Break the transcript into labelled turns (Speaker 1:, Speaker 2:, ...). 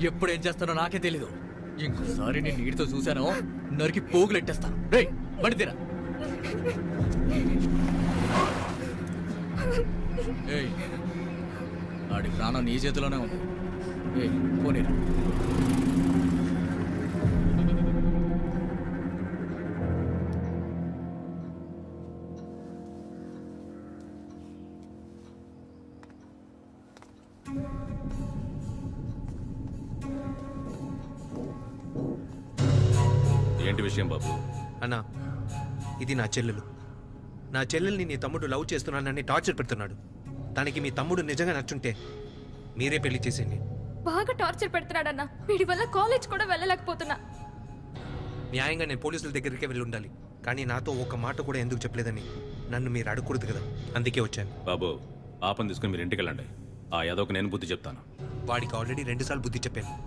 Speaker 1: ఎప్పుడు ఏం చేస్తానో నాకే తెలీదు. ఇంకోసారి నేను నీటితో చూశాను, నరికి పోగులెట్టేస్తాను. రే పడితేరా. ఏయ్, ఆడి ప్రాణం నీ చేతిలోనే ఉంది. ఏయ్ పోనీరా.
Speaker 2: ఏంటి విషయం బాబు?
Speaker 3: అన్నా, ఇది నా చెల్లెలు. నా చెల్లెల్ని నీ తమ్ముడు లవ్ చేస్తున్నానని టార్చర్ పెడుతున్నాడు. దానికి మీ తమ్ముడు నిజంగా నచ్చుంటే మీరే పెళ్లి చేసేయండి.
Speaker 4: బాగా టార్చర్ పెడుతున్నాడన్నా. వీడి వల్ల కాలేజ్ కూడా వెళ్ళలేకపోతున్నా.
Speaker 3: న్యాయంగా నేను పోలీసుల దగ్గరికే వెళ్ళి ఉండాలి, కానీ నాతో ఒక మాట కూడా ఎందుకు చెప్పలేదని నన్ను మీరు అడగకూడదు కదా, అందుకే వచ్చాను.
Speaker 2: బాబు, పాపం తీసుకుని మీరు ఇంటికి వెళ్ళండి. ఆ యాదవ్కి నేను బుద్ధి చెప్తాను.
Speaker 3: వాడికి ఆల్రెడీ 2 సార్లు బుద్ధి చెప్పాను.